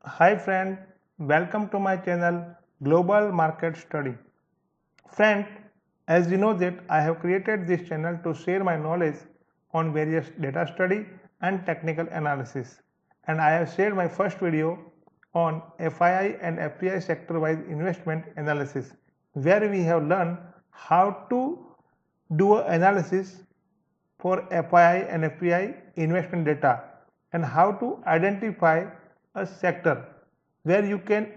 Hi friend, welcome to my channel Global Market Study. Friend, as you know that I have created this channel to share my knowledge on various data study and technical analysis, and I have shared my first video on FII and FPI sector wise investment analysis, where we have learned how to do an analysis for FII and FPI investment data and how to identify a sector where you can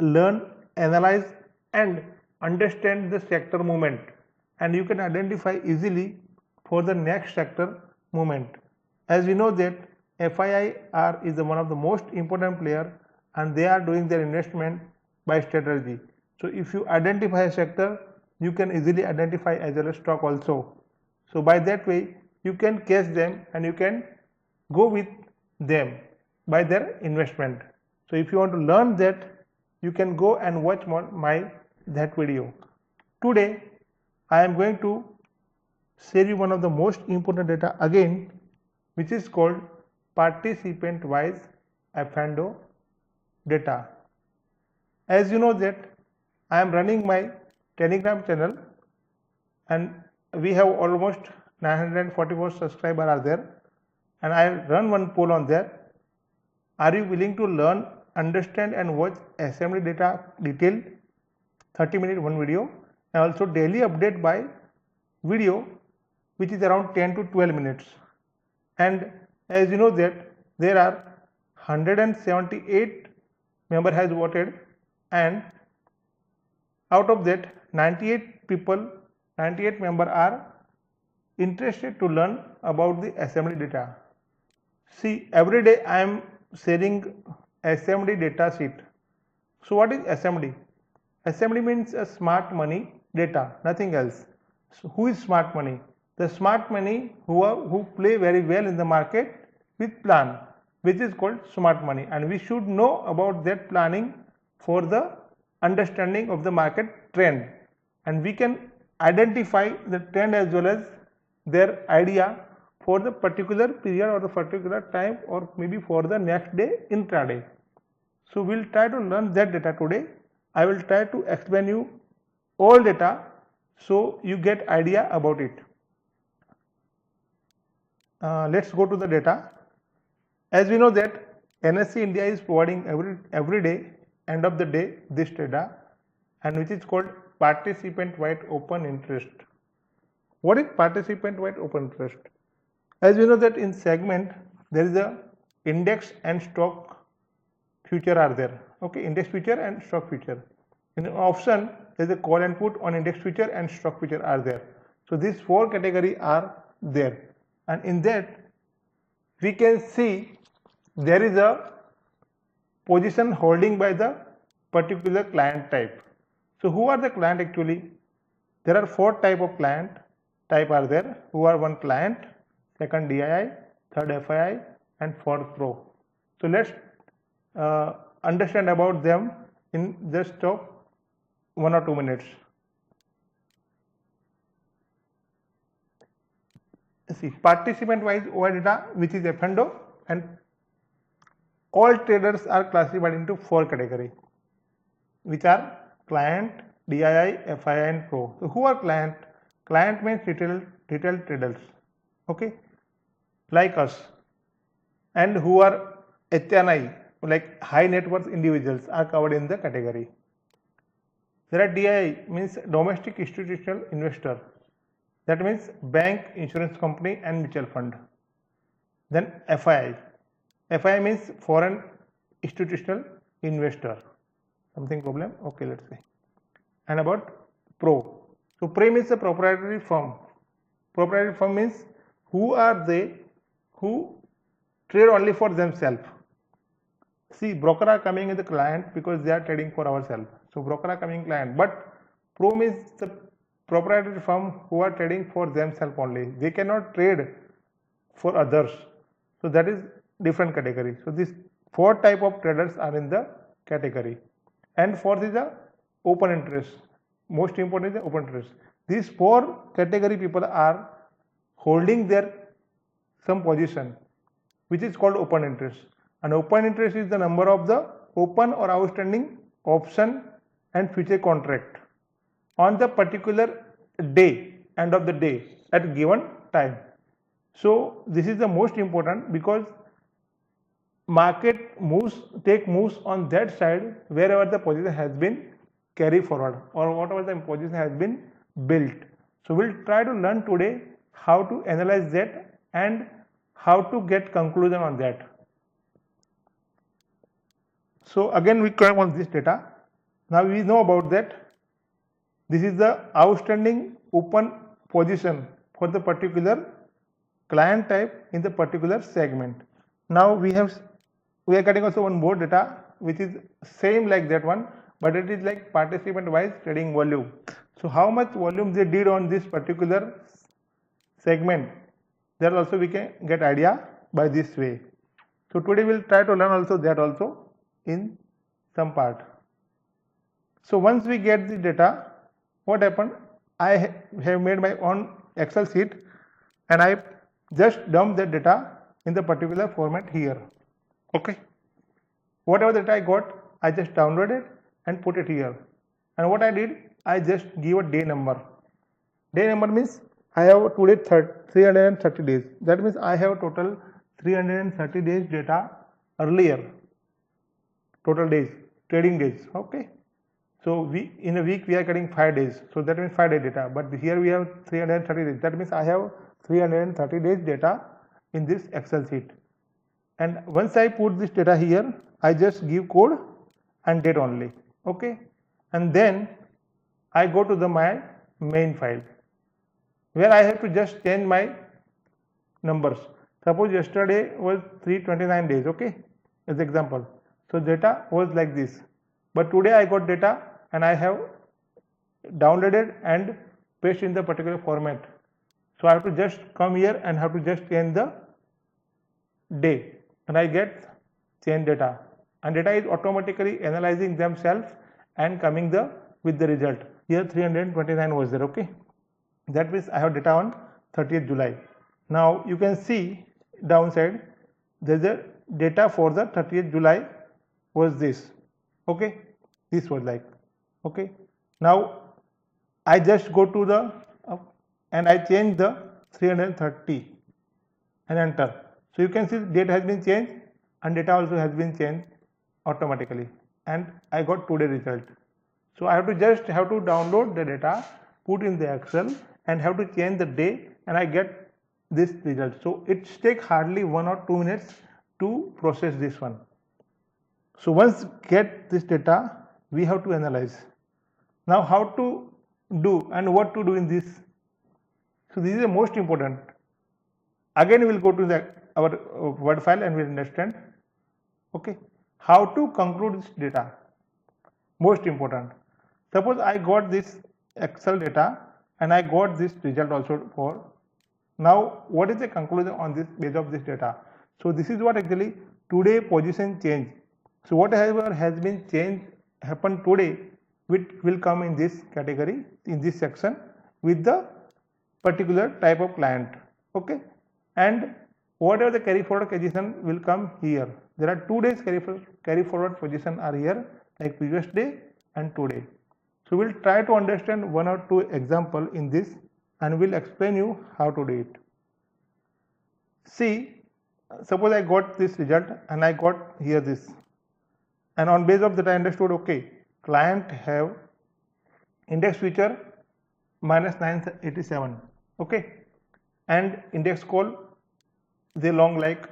learn, analyze and understand the sector movement, and you can identify easily for the next sector movement. As we know that FIIR is one of the most important player and they are doing their investment by strategy. So if you identify a sector, you can easily identify as well as stock also. So by that way you can catch them and you can go with them by their investment. So if you want to learn that, you can go and watch my that video. Today I am going to share you one of the most important data again, which is called participant wise F&O data. As you know that I am running my Telegram channel and we have almost 944 subscribers are there, and I run one poll on there. Are you willing to learn, understand and watch assembly data detail 30-minute one video, and also daily update by video which is around 10 to 12 minutes. And as you know that there are 178 member has voted, and out of that 98 member are interested to learn about the assembly data. See, every day I am sharing assembly data sheet. So what is assembly? Assembly means a smart money data, nothing else. So who is smart money? The smart money who play very well in the market with plan, which is called smart money, and we should know about that planning for the understanding of the market trend, and we can identify the trend as well as their idea for the particular period or the particular time or maybe for the next day intraday. So we'll try to learn that data today. I will try to explain you all data so you get idea about it. Let's go to the data. As we know that NSE India is providing every day, end of the day, this data, and which is called participant wide open interest. What is participant wide open interest? As we know that in segment there is a index and stock future are there. Okay, index future and stock future. In option there is a call and put on index future and stock future are there. So these four category are there, and in that we can see there is a position holding by the particular client type. So who are the client actually? There are four type of client type are there. Who are one client, second DII, third FII and fourth pro. So let's understand about them in just 1 or 2 minutes. See, participant wise OI data, which is F&O, and all traders are classified into four category, which are client, DII, FII and pro. So who are client? Client means retail traders, okay, like us, and who are HNI, like high net worth individuals are covered in the category. There are DII means domestic institutional investor, that means bank, insurance company and mutual fund. Then FII means foreign institutional investor. Something problem? Okay, let's see. And about pro. So pro means a proprietary firm. Proprietary firm means who are they who trade only for themselves. See, broker are coming in the client because they are trading for ourselves. So broker are coming client, but pro means the proprietary firm who are trading for themselves only. They cannot trade for others. So that is different category. So these four type of traders are in the category. And fourth is the open interest. Most important is the open interest. These four category people are holding their some position which is called open interest. and open interest is the number of the open or outstanding option and future contract on the particular day, end of the day at given time. So this is the most important because market moves on that side wherever the position has been carried forward or whatever the position has been built. So we'll try to learn today how to analyze that and how to get conclusion on that. So again we come on this data. Now we know about that. This is the outstanding open position for the particular client type in the particular segment. Now we are getting also one more data which is same like that one, but it is like participant wise trading volume. So how much volume they did on this particular segment, there also we can get idea by this way. So today we'll try to learn also that also in some part. So once we get the data, what happened, I have made my own Excel sheet and I just dump the data in the particular format here. Okay, whatever data I got, I just downloaded and put it here. And what I did, I just give a day number. Day number means I have today 330 days. That means I have total 330 days data earlier. Total days, trading days. Okay. So in a week we are getting 5 days. So that means 5 day data. But here we have 330 days. That means I have 330 days data in this Excel sheet. And once I put this data here, I just give code and date only. Okay. And then I go to my main file where I have to just change my numbers. Suppose yesterday was 329 days. Okay. As example. So data was like this. But today I got data and I have downloaded and pasted in the particular format. So I have to just come here and have to just change the day and I get change data, and data is automatically analyzing themselves and coming with the result. Here 329 was there. Okay, that means I have data on 30th July. Now you can see downside there is a data for the 30th July was this. Okay, this was like, okay, now I just go to the and I change the 330 and enter. So you can see date has been changed and data also has been changed automatically, and I got today result. So I have to download the data, put in the Excel and have to change the day and I get this result. So it takes hardly 1 or 2 minutes to process this one. So once get this data, we have to analyze. Now how to do and what to do in this. So this is the most important. Again we will go to our Word file and we will understand. Okay, how to conclude this data. Most important. Suppose I got this Excel data and I got this result also for. Now what is the conclusion on this base of this data? So this is what actually today position change. So whatever has been changed happened today, which will come in this category, in this section with the particular type of client. Okay, and whatever the carry forward position will come here. There are 2 days carry forward position are here, like previous day and today. So we'll try to understand 1 or 2 example in this and we'll explain you how to do it. See, suppose I got this result and I got here this, and on base of that I understood, okay, client have index future minus 987, okay, and index call they long like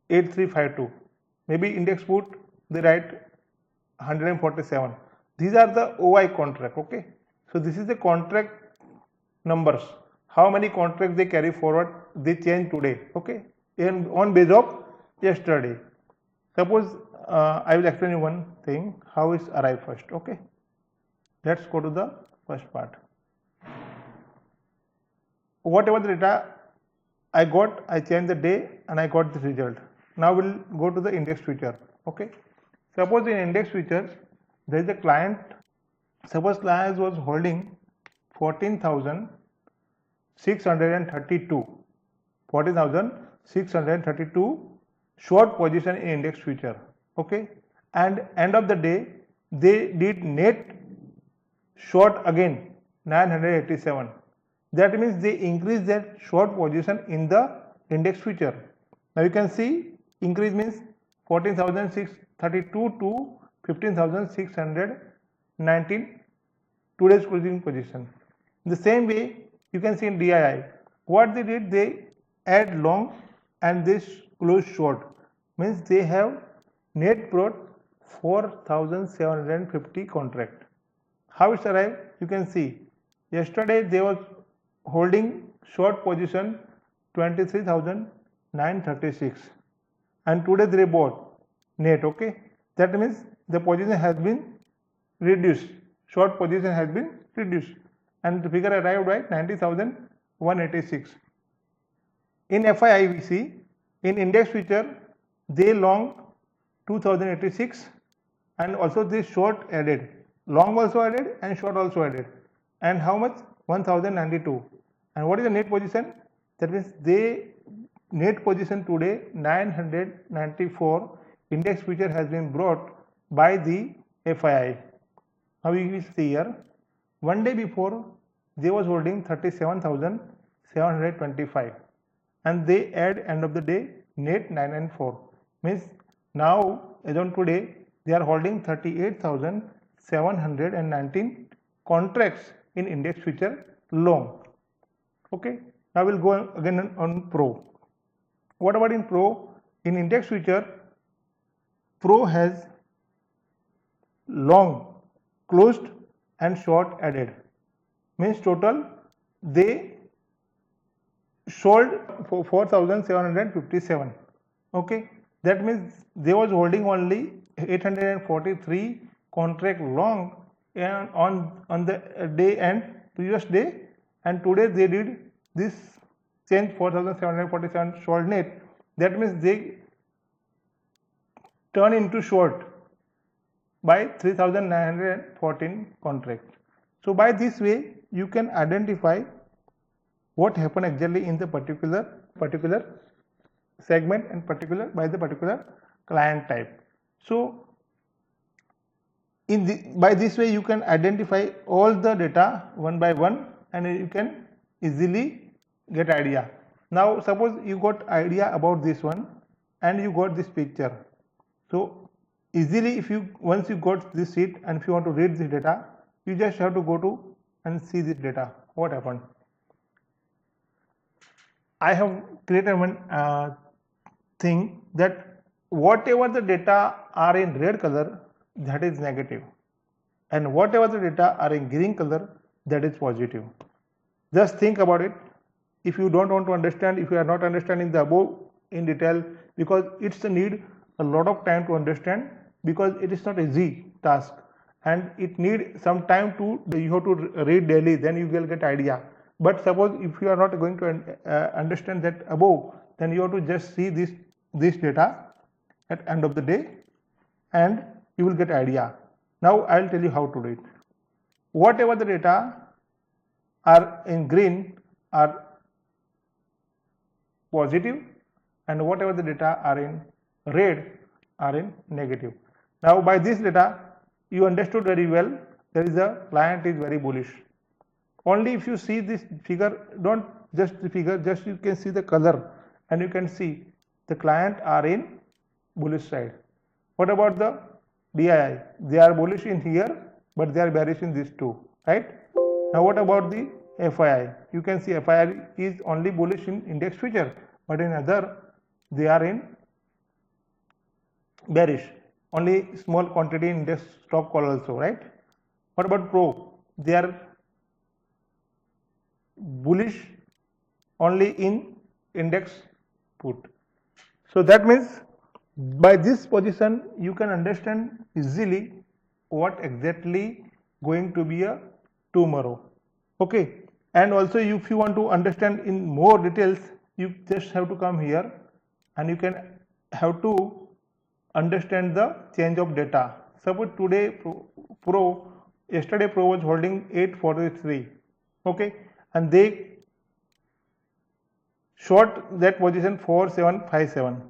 8352, maybe index put they write 147. These are the OI contract. Okay, so this is the contract numbers, how many contracts they carry forward, they change today. Okay, and on base of yesterday. Suppose I will explain you one thing, how is arrive first. Okay, let's go to the first part. Whatever the data I got, I change the day and I got this result. Now we'll go to the index future. Okay, suppose in index future there is a client, suppose client was holding 14,632 short position in index future. Okay, and end of the day they did net short again 987. That means they increased their short position in the index future. Now you can see increase means 14,632 to 15,619 today's closing position. In the same way you can see in DII what they did, they add long and they close short, means they have net brought 4,750 contract. How it's arrived? You can see yesterday they was holding short position 23,936 and today they bought net. Okay, that means the position has been reduced, short position has been reduced and the figure arrived at 90,186. In FIIVC, in index future they long 2086 and also this short added, long also added and short also added, and how much? 1092. And what is the net position? That means they net position today 994 index future has been brought by the FII. Now we will see here, one day before they was holding 37,725 and they add end of the day net 994, means now as on today they are holding 38,719 contracts in index future long. Okay, now we'll go again on Pro. What about in Pro? In index future Pro has long closed and short added, means total they sold for 4,757. okay, that means they was holding only 843 contract long and on the day and previous day, and today they did this change 4,747 sold net. That means they turn into short by 3,914 contract. So by this way you can identify what happened exactly in the particular segment and particular by the particular client type. So by this way you can identify all the data one by one and you can easily get idea. Now suppose you got idea about this one and you got this picture. So easily if you once you got this sheet and if you want to read this data, you just have to go to and see this data what happened. I have created one thing that whatever the data are in red color, that is negative, and whatever the data are in green color, that is positive. Just think about it. If you don't want to understand, if you are not understanding the above in detail, because it's a need a lot of time to understand, because it is not easy task and it need some time to you have to read daily, then you will get idea. But suppose if you are not going to understand that above, then you have to just see this data at end of the day and you will get idea. Now I will tell you how to do it. Whatever the data are in green are positive and whatever the data are in red are in negative. Now by this data you understood very well there is a client is very bullish. Only if you see this figure, don't just the figure, just you can see the color and you can see the client are in bullish side. What about the DII? They are bullish in here but they are bearish in these two, right? Now what about the FII? You can see FII is only bullish in index future but in other they are in bearish, only small quantity in index stock call also, right? What about Pro? They are bullish only in index put. So that means by this position you can understand easily what exactly going to be a tomorrow. Okay, and also if you want to understand in more details, you just have to come here and you can have to understand the change of data. Suppose today yesterday Pro was holding 843, okay, and they short that position 4757.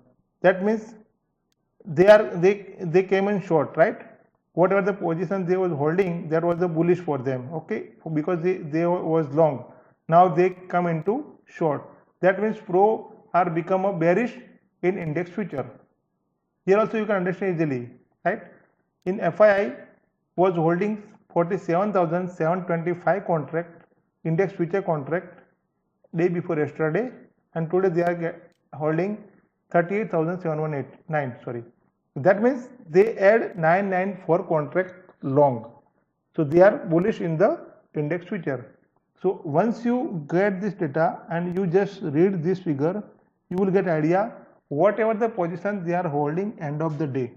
that means they came in short, right? Whatever the position they was holding, that was the bullish for them, okay, because they was long. Now they come into short. That means pro are become a bearish in index future. Here also you can understand easily, right? In FII was holding 47,725 contract, index future contract day before yesterday, and today they are holding 38,789. Sorry, that means they add 994 contract long. So they are bullish in the index future. So once you get this data and you just read this figure, you will get idea whatever the position they are holding end of the day.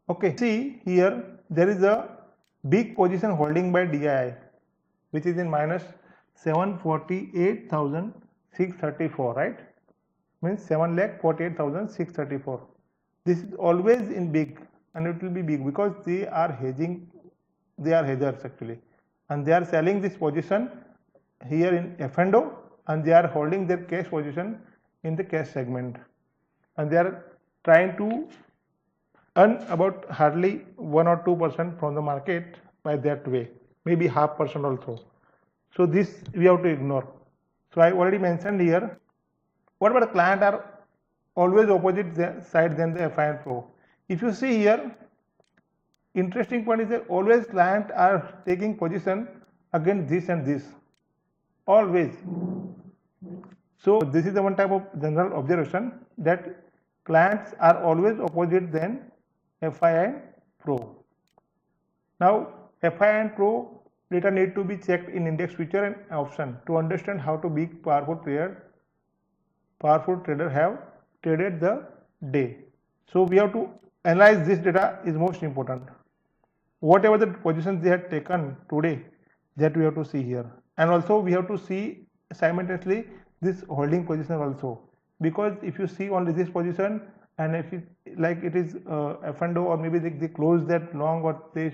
Okay, see here there is a big position holding by DII, which is in minus 748,634, right? Means 7,48,634. This is always in big, and it will be big because they are hedging, they are hedgers actually, and they are selling this position here in F&O, and they are holding their cash position in the cash segment, and they are trying to earn about hardly 1 or 2% from the market by that way, maybe 0.5% also. So this we have to ignore. So I already mentioned here. What about the client are always opposite side than the FI and Pro. If you see here, interesting point is that always client are taking position against this and this, always. So this is the one type of general observation, that clients are always opposite than FI and Pro. Now FI and Pro data need to be checked in index future and option to understand how to big powerful trader have traded the day. So we have to analyze this data is most important. Whatever the positions they had taken today, that we have to see here, and also we have to see simultaneously this holding position also, because if you see only this position and if it like it is F&O, or maybe they close that long or they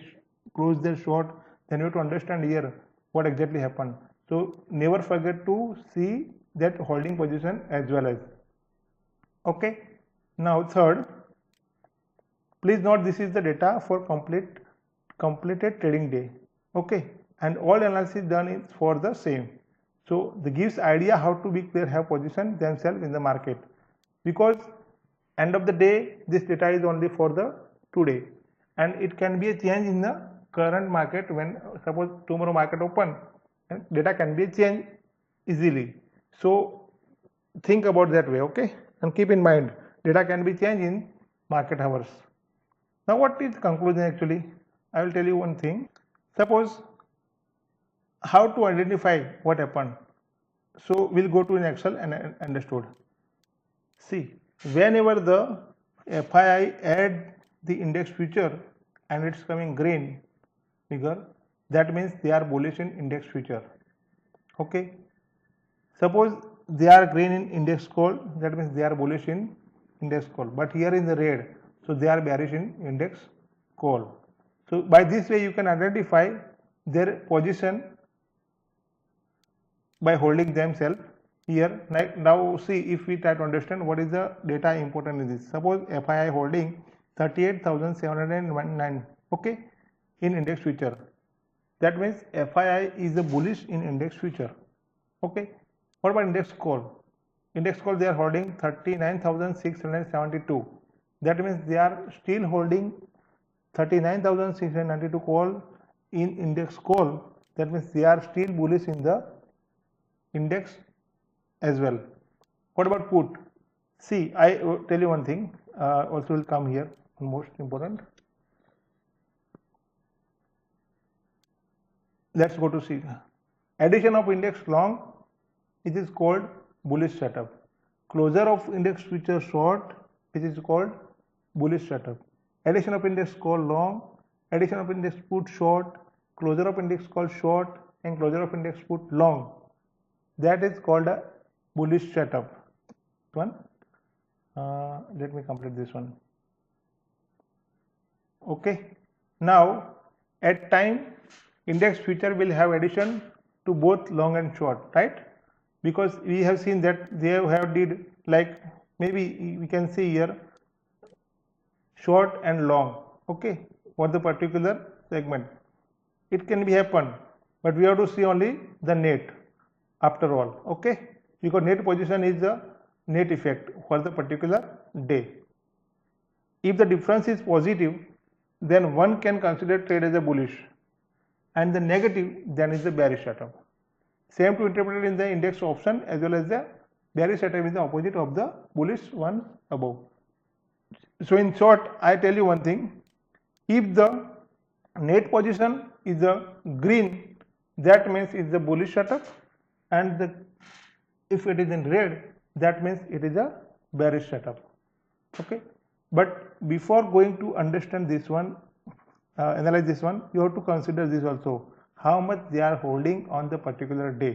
close their short, then you have to understand here what exactly happened. So never forget to see that holding position as well as. Okay, now third, please note this is the data for completed trading day. Okay, and all analysis done is for the same. So this gives idea how to big player have position themselves in the market, because end of the day this data is only for the today, and it can be a change in the current market. When suppose tomorrow market open, and data can be changed easily. So think about that way, okay, and keep in mind data can be changed in market hours. Now what is the conclusion actually? I will tell you one thing. Suppose how to identify what happened. So we'll go to an Excel and understood. See, whenever the FII add the index future and it's coming green figure, that means they are bullish in index future. Okay, suppose they are green in index call, that means they are bullish in index call, but here in the red, so they are bearish in index call. So by this way you can identify their position by holding themselves here. Now see, if we try to understand what is the data important in this. Suppose FII holding 38,719, okay, in index future, that means FII is a bullish in index future. Okay, what about index call? Index call they are holding 39,672, that means they are still holding 39,692 call in index call, that means they are still bullish in the index as well. What about put? See, I tell you one thing, also will come here, most important. Let's go to see. Addition of index long, it is called bullish setup. Closure of index future short, it is called bullish setup. Addition of index call long, addition of index put short, closure of index call short, and closure of index put long, that is called a bullish setup. Let me complete this one. Okay, now at time index future will have addition to both long and short, right? Because we have seen that they have did like maybe we can see here short and long, okay, for the particular segment. It can be happen, but we have to see only the net after all, okay, because net position is the net effect for the particular day. If the difference is positive, then one can consider trade as a bullish, and the negative then is the bearish setup. Same to interpret in the index option as well as the bearish setup is the opposite of the bullish one above. So in short, I tell you one thing, if the net position is a green, that means it's the bullish setup, and if it is in red, that means it is a bearish setup, okay. But before going to understand this one, analyze this one, you have to consider this also, how much they are holding on the particular day,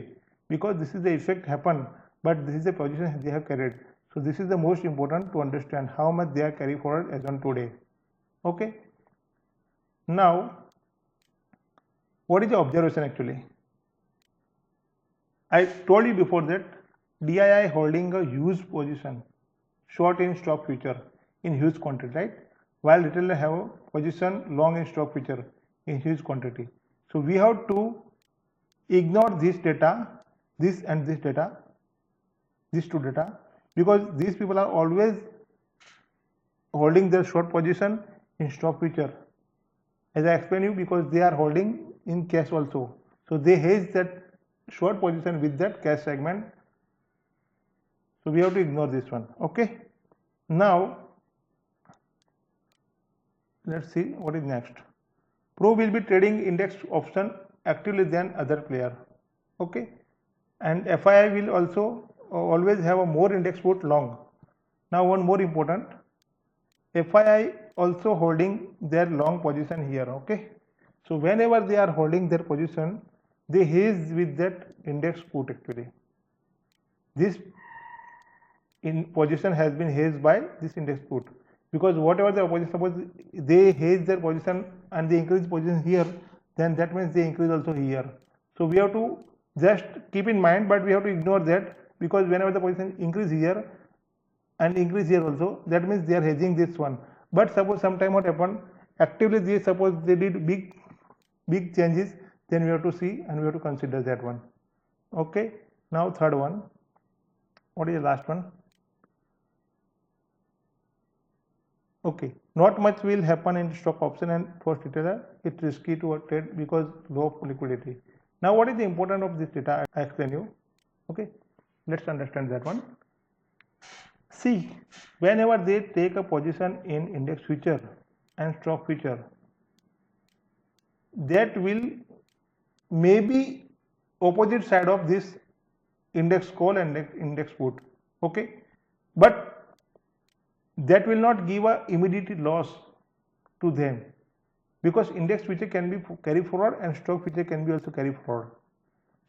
because this is the effect happen, but this is the position they have carried. So this is the most important to understand how much they are carry forward as on today, okay. Now what is the observation actually? I told you before that DII holding a huge position short in stock future in huge quantity, right, while retailer have a position long in stock future in huge quantity. So we have to ignore this data, this and this data, these two data, because these people are always holding their short position in stock future, as I explained you, because they are holding in cash also. So they hedge that short position with that cash segment. So we have to ignore this one, okay. Now let's see what is next. Pro will be trading index option actively than other player, okay, and FII will also always have a more index put long. Now one more important, FII also holding their long position here, okay. So whenever they are holding their position, they hedge with that index put actually. This in position has been hedged by this index put, because whatever the position, suppose they hedge their position and they increase position here, then that means they increase also here. So we have to just keep in mind, but we have to ignore that, because whenever the position increase here and increase here also, that means they are hedging this one. But suppose sometime what happened, actively they suppose they did big changes, then we have to see and we have to consider that one, okay. Now third one, what is the last one? Okay, not much will happen in stock option, and for retailer it's risky to trade because low liquidity. Now what is the importance of this data? I explain you, okay. Let's understand that one. See, whenever they take a position in index future and stock future, that will maybe opposite side of this index call and index put, okay, but that will not give a immediate loss to them, because index future can be carry forward and stock future can be also carry forward.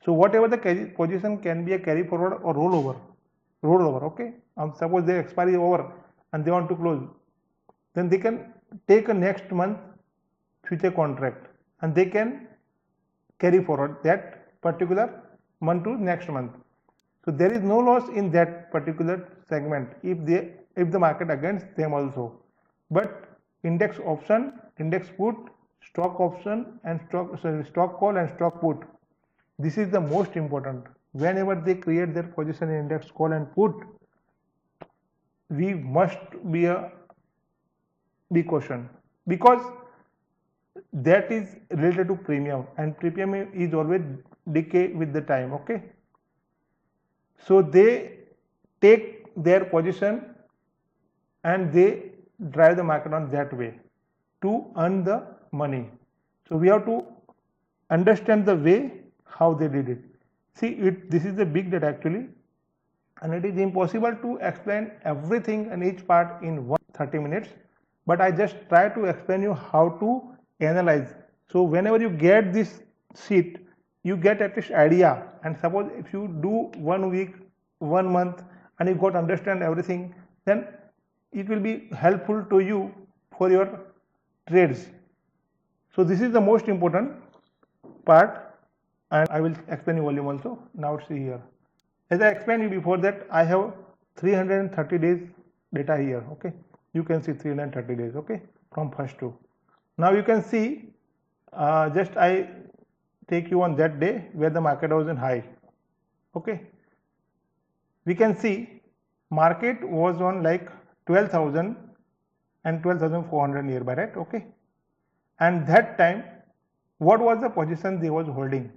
So whatever the position can be a carry forward or rollover, okay. Suppose their expiry is over and they want to close, then they can take a next month future contract and they can carry forward that particular month to next month. So there is no loss in that particular segment if the market against them also. But index option, index put, stock option and stock call and stock put, this is the most important. Whenever they create their position in index call and put, we must be caution, because that is related to premium, and premium is always decay with the time, okay. So they take their position and they drive the market on that way to earn the money. So we have to understand the way how they did it. See, this is the big data actually, and it is impossible to explain everything and each part in 30 minutes, but I just try to explain you how to analyze. So whenever you get this sheet, you get at least idea, and suppose if you do 1 week, 1 month and you got understand everything, then it will be helpful to you for your trades. So this is the most important part, and I will explain you volume also. Now see here, as I explained you before that I have 330 days data here. Okay, you can see 330 days. Okay, from first to now you can see just I take you on that day where the market was in high. Okay, we can see market was on like 12,000 and 12,400 nearby, right? Okay, and that time what was the position they was holding?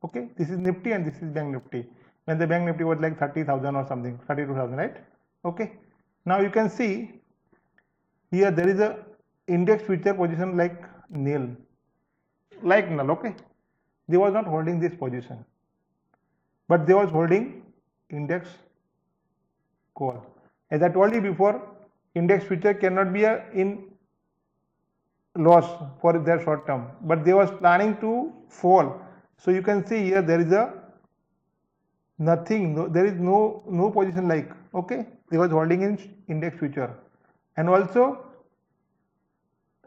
Okay, this is Nifty and this is Bank Nifty. When the Bank Nifty was like 30,000 or something, 32,000, right? Okay, now you can see here there is a index future position like nil, like null. Okay, they was not holding this position, but they was holding index call. As I told you before, index future cannot be in loss for their short term, but they was planning to fall. So you can see here there is a nothing, there is no position like. Okay, they was holding in index future, and also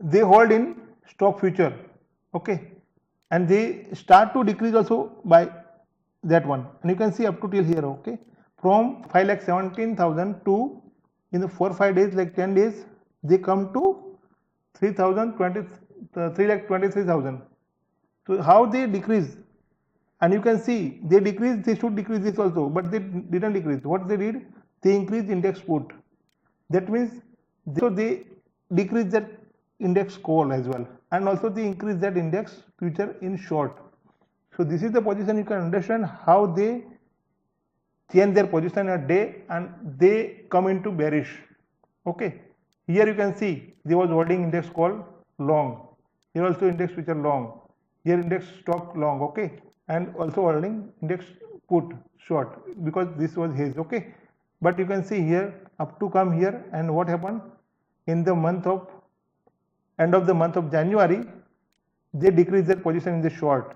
they hold in stock future. Okay, and they start to decrease also by that one, and you can see up to till here. Okay, from 5,17,000 to in the 4-5 days, like 10 days, they come to 3,23,000. So how they decrease? And you can see they decrease, they should decrease this also, but they didn't decrease. What they did? They increased index put. That means they decrease that index call as well, and also they increase that index future in short. So this is the position. You can understand how they change their position a day and they come into bearish. Okay, here you can see they was holding index call long, here also index future long, here index stock long. Okay, and also holding index put short because this was his. Okay, but you can see here up to come here, and what happened in the month of end of the month of January, they decrease their position in the short.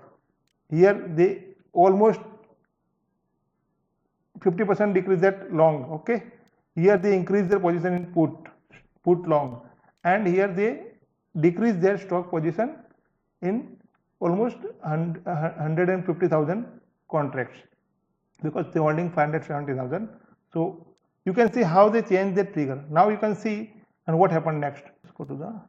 Here they almost 50% decrease that long. Okay, here they increase their position in put long, and here they decrease their stock position in almost 150,000 contracts because they holding 570,000. So you can see how they change their trigger. Now you can see and what happened next. Let's go to the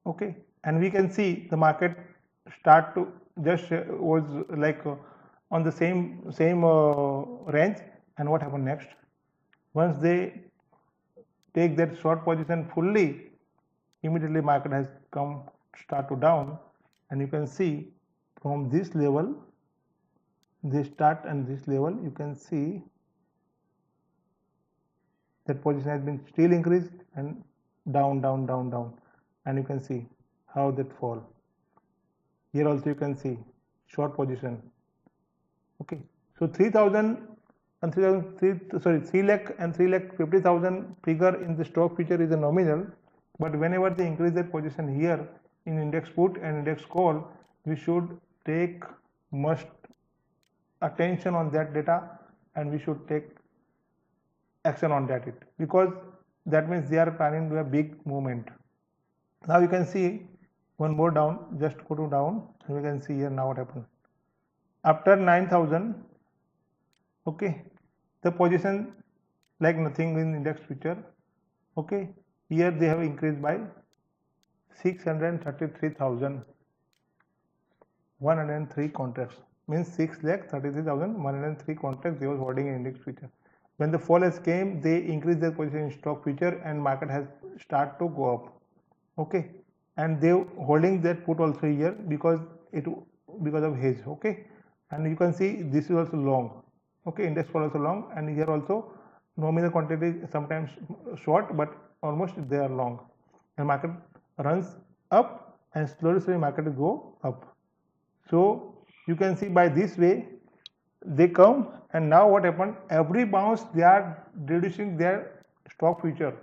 okay, and we can see the market start to just was like on the same range. And what happened next? Once they take that short position fully, immediately market has come start to down, and you can see from this level they start, and this level you can see that position has been still increased and down, and you can see how that fall. Here also you can see short position. Okay, so 3,000 and 3 lakh and 3,50,000 figure in the stock future is a nominal, but whenever they increase their position here in index put and index call, we should take must attention on that data, and we should take action on that because that means they are planning to a big movement. Now you can see one more down, just go to down, and we can see here now what happened after 9,000. Okay, the position like nothing in index future. Okay, here they have increased by 633,103 contracts, means 6,33,103 contracts they was holding in index future. When the fall has came, they increased their position in stock future, and market has start to go up. Okay, and they holding that put also here because of hedge. Okay, and you can see this is also long. Okay, index fall also long, and here also nominal quantity sometimes short, but almost they are long, and market runs up and slowly market go up. So you can see by this way they come, and now what happened, every bounce they are reducing their stock future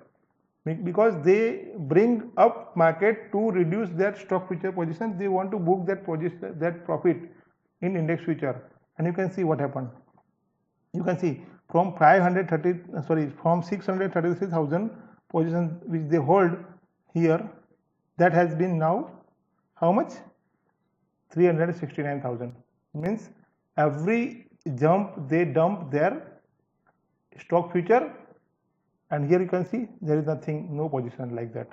because they bring up market to reduce their stock future position. They want to book that position, that profit in index future, and you can see what happened. You can see from 633,000 positions which they hold here, that has been now how much? 369,000. Means every they dump their stock future, and here you can see there is nothing, no position like that.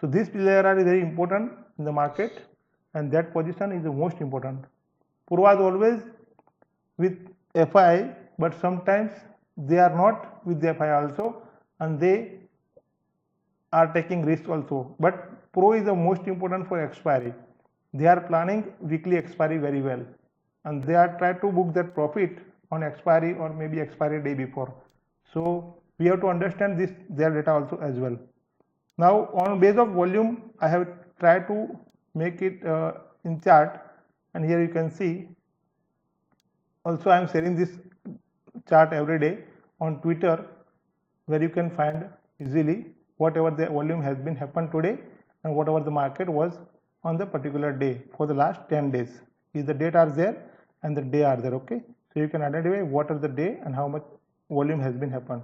So this layer are very important in the market, and that position is the most important. Purva is always with FI, but sometimes they are not with the FI also, and they are taking risk also. But Pro is the most important for expiry. They are planning weekly expiry very well, and they are trying to book that profit on expiry or maybe expiry day before. So we have to understand this their data also as well. Now on base of volume, I have tried to make it in chart, and here you can see. Also I am sharing this chart every day on Twitter, where you can find easily whatever the volume has been happened today and whatever the market was on the particular day for the last 10 days. Is the date are there and the day are there, okay? So you can identify what are the day and how much volume has been happened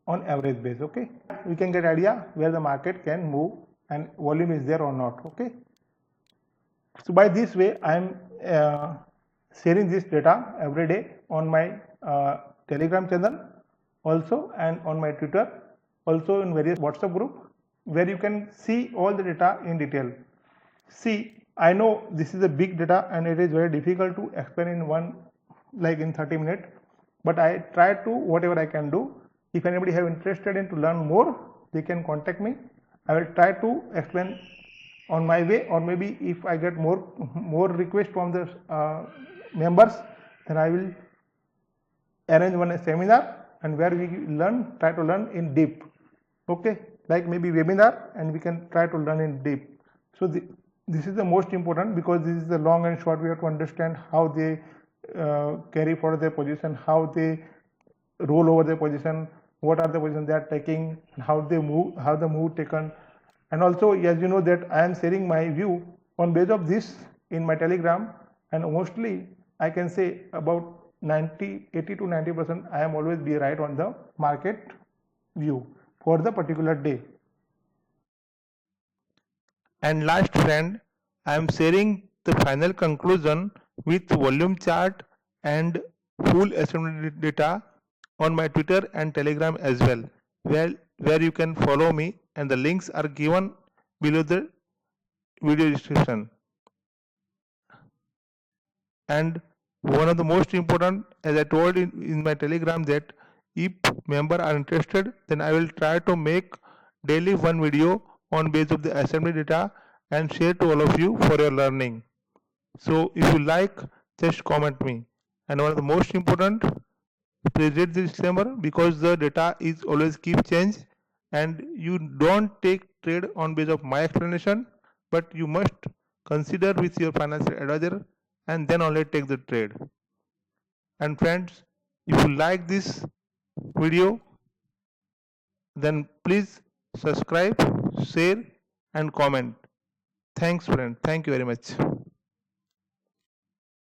on average base, okay? We can get idea where the market can move and volume is there or not, okay? So by this way, I am sharing this data every day on my Telegram channel also, and on my Twitter, also in various WhatsApp group, where you can see all the data in detail. See, I know this is a big data and it is very difficult to explain in 30 minutes, but I try to whatever I can do. If anybody have interested in to learn more, they can contact me. I will try to explain on my way, or maybe if I get more requests from the members, then I will arrange one seminar, and where we try to learn in deep, okay, like maybe webinar, and we can try to learn in deep. So this is the most important, because this is the long and short. We have to understand how they carry forward their position, how they roll over their position, what are the positions they are taking, and how they move, how the move taken. And also, as you know that I am sharing my view on base of this in my Telegram, and mostly I can say about 80 to 90% I am always be right on the market view for the particular day. And last, friend, I am sharing the final conclusion with volume chart and full estimate data on my Twitter and Telegram as well, where you can follow me, and the links are given below the video description. And one of the most important, as I told in my Telegram, that if member are interested, then I will try to make daily one video on base of the assembly data and share to all of you for your learning. So if you like, just comment me. And one of the most important, please read this disclaimer, because the data is always keep change, and you don't take trade on base of my explanation, but you must consider with your financial advisor and then only take the trade. And friends, if you like this video, then please subscribe, share and comment. Thanks friend. Thank you very much.